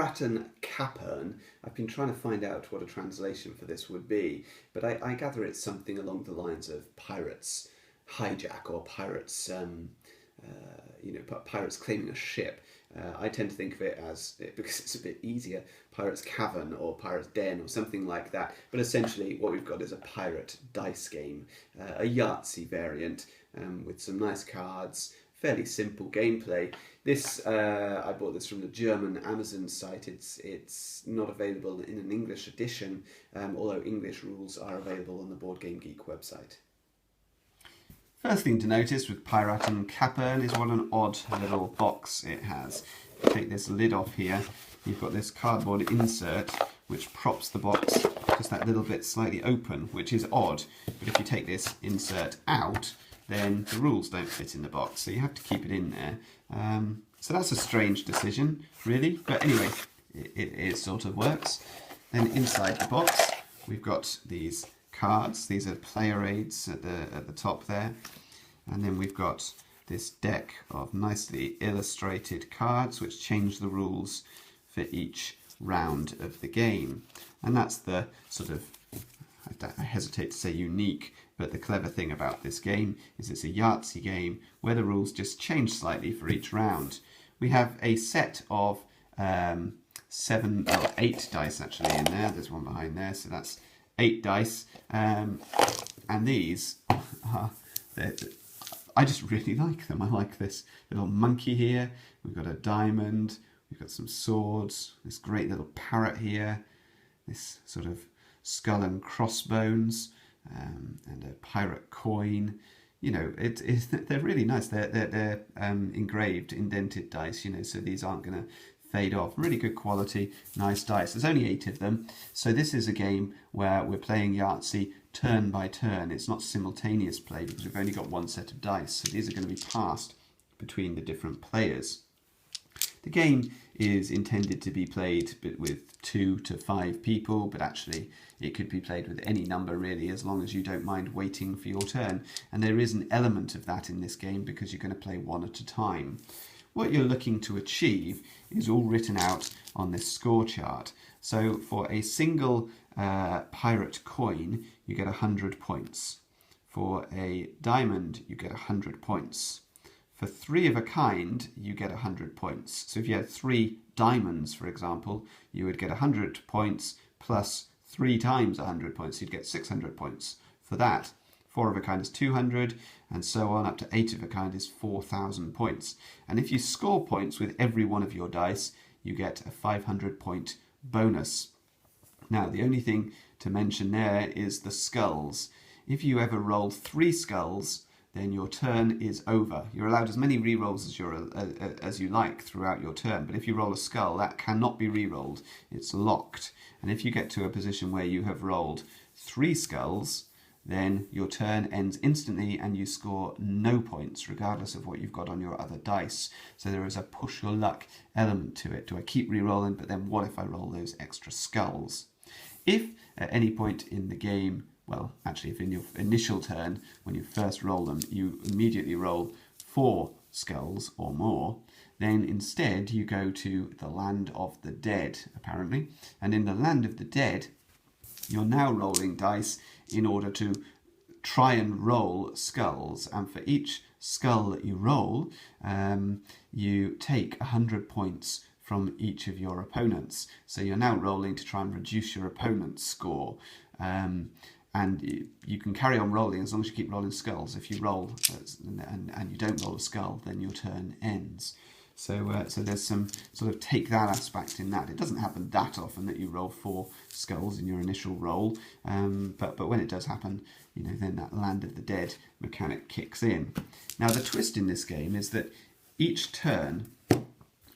Piraten Kapern. I've been trying to find out what a translation for this would be, but I gather it's something along the lines of pirates hijack or pirates, pirates claiming a ship. I tend to think of it as, because it's a bit easier, Pirates Cavern or Pirates Den or something like that. But essentially what we've got is a pirate dice game, a Yahtzee variant with some nice cards, fairly simple gameplay. This I bought this from the German Amazon site. It's not available in an English edition, although English rules are available on the Board Game Geek website. First thing to notice with Piraten Kapern is what an odd little box it has. Take this lid off here, you've got this cardboard insert which props the box just that little bit slightly open, which is odd. But if you take this insert out, then the rules don't fit in the box, so you have to keep it in there. So that's a strange decision, really, but anyway, it sort of works. Then inside the box, we've got these cards. These are player aids at the top there, and then we've got this deck of nicely illustrated cards which change the rules for each round of the game. And that's the sort of, I hesitate to say unique, but the clever thing about this game is it's a Yahtzee game where the rules just change slightly for each round. We have a set of 8 dice actually in there. There's one behind there, so that's 8 dice, and these are, I just really like them. I like this little monkey here, we've got a diamond, we've got some swords, this great little parrot here, this sort of skull and crossbones, and a pirate coin. You know, they're really nice. They're engraved, indented dice, you know, so these aren't going to fade off. Really good quality, nice dice. There's only 8 of them, so this is a game where we're playing Yahtzee turn by turn. It's not simultaneous play because we've only got one set of dice, so these are going to be passed between the different players. The game is intended to be played with 2 to 5 people, but actually it could be played with any number really, as long as you don't mind waiting for your turn. And there is an element of that in this game because you're going to play one at a time. What you're looking to achieve is all written out on this score chart. So for a single pirate coin, you get 100 points. For a diamond, you get 100 points. For 3 of a kind, you get 100 points. So if you had 3 diamonds, for example, you would get 100 points plus 3 times 100 points. You'd get 600 points for that. 4 of a kind is 200, and so on, up to 8 of a kind is 4,000 points. And if you score points with every one of your dice, you get a 500 point bonus. Now, the only thing to mention there is the skulls. If you ever roll 3 skulls, then your turn is over. You're allowed as many rerolls as you like throughout your turn, but if you roll a skull, that cannot be rerolled. It's locked. And if you get to a position where you have rolled 3 skulls, then your turn ends instantly and you score no points, regardless of what you've got on your other dice. So there is a push your luck element to it. Do I keep re-rolling, but then what if I roll those extra skulls? If at any point in the game, well, actually if in your initial turn, when you first roll them, you immediately roll 4 skulls or more, then instead you go to the Land of the Dead, apparently. And in the Land of the Dead, you're now rolling dice in order to try and roll skulls, and for each skull that you roll, you take 100 points from each of your opponents. So you're now rolling to try and reduce your opponent's score. And you can carry on rolling as long as you keep rolling skulls. If you roll and you don't roll a skull, then your turn ends. So there's some sort of take that aspect in that. It doesn't happen that often that you roll 4 skulls in your initial roll, but when it does happen, you know, then that Land of the Dead mechanic kicks in. Now the twist in this game is that each turn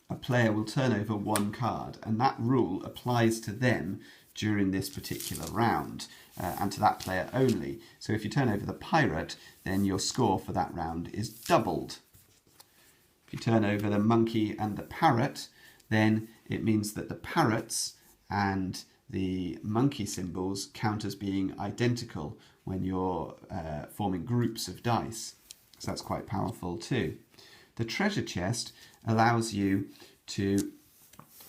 a player will turn over 1 card, and that rule applies to them during this particular round, and to that player only. So if you turn over the pirate, then your score for that round is doubled. If you turn over the monkey and the parrot, then it means that the parrots and the monkey symbols count as being identical when you're forming groups of dice. So that's quite powerful too. The treasure chest allows you to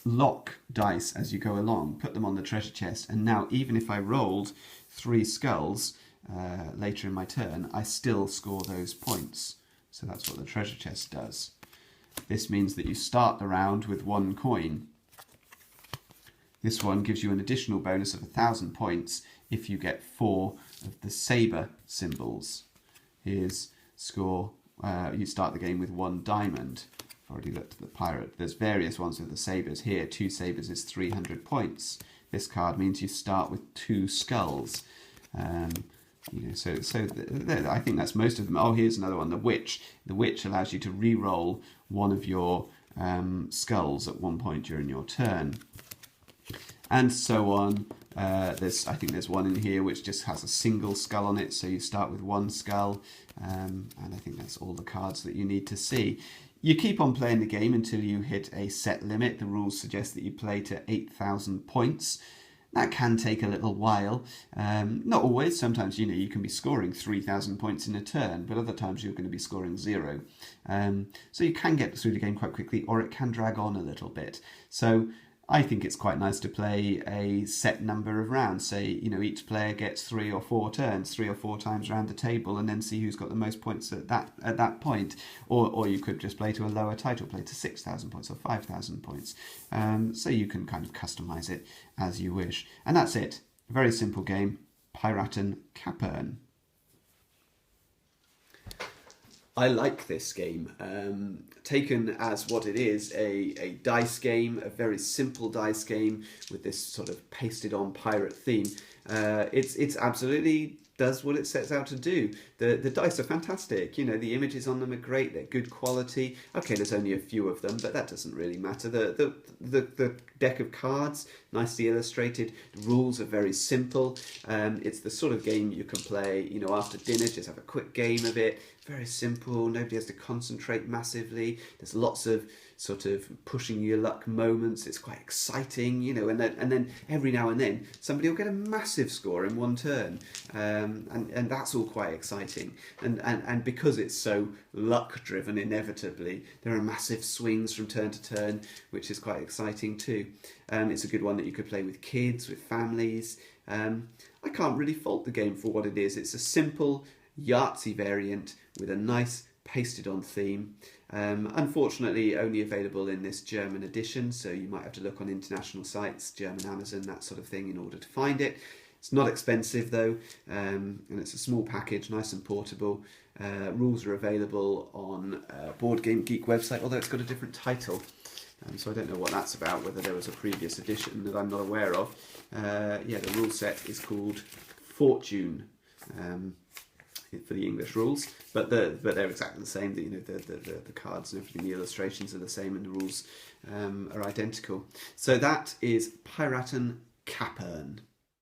lock dice as you go along, put them on the treasure chest, and now even if I rolled 3 skulls later in my turn, I still score those points. So that's what the treasure chest does. This means that you start the round with 1 coin. This one gives you an additional bonus of 1,000 points if you get 4 of the sabre symbols. Here's score, you start the game with 1 diamond. I've already looked at the pirate. There's various ones with the sabres. Here, 2 sabres is 300 points. This card means you start with 2 skulls. I think that's most of them. Oh, here's another one, the witch. The witch allows you to re-roll one of your skulls at one point during your turn. And so on. I think there's one in here which just has a single skull on it, so you start with 1 skull. And I think that's all the cards that you need to see. You keep on playing the game until you hit a set limit. The rules suggest that you play to 8,000 points. That can take a little while. Not always. Sometimes, you can be scoring 3,000 points in a turn, but other times you're going to be scoring 0. So you can get through the game quite quickly, or it can drag on a little bit. So I think it's quite nice to play a set number of rounds. Say, each player gets 3 or 4 turns, 3 or 4 times around the table, and then see who's got the most points at that point. Or you could just play to a lower title, play to 6,000 points or 5,000 points. So you can kind of customize it as you wish. And that's it. A very simple game. Piraten Kapern. I like this game. Taken as what it is, a dice game, a very simple dice game with this sort of pasted on pirate theme. It's absolutely does what it sets out to do. The dice are fantastic. The images on them are great. They're good quality. Okay, there's only a few of them, but that doesn't really matter. The deck of cards, nicely illustrated. The rules are very simple. It's the sort of game you can play, after dinner. Just have a quick game of it. Very simple. Nobody has to concentrate massively. There's lots of sort of pushing your luck moments. It's quite exciting, and then every now and then somebody will get a massive score in one turn, and that's all quite exciting. And because it's so luck driven, inevitably there are massive swings from turn to turn, which is quite exciting too. It's a good one that you could play with kids, with families. I can't really fault the game for what it is. It's a simple Yahtzee variant with a nice pasted on theme. Unfortunately only available in this German edition, so you might have to look on international sites, German Amazon, that sort of thing, in order to find it. It's not expensive though, and it's a small package, nice and portable. Rules are available on Board Game Geek website, although it's got a different title. So I don't know what that's about, whether there was a previous edition that I'm not aware of. The rule set is called Fortune. For the English rules, but they're exactly the same. The cards and everything, the illustrations are the same, and the rules are identical. So that is Piraten Kapern.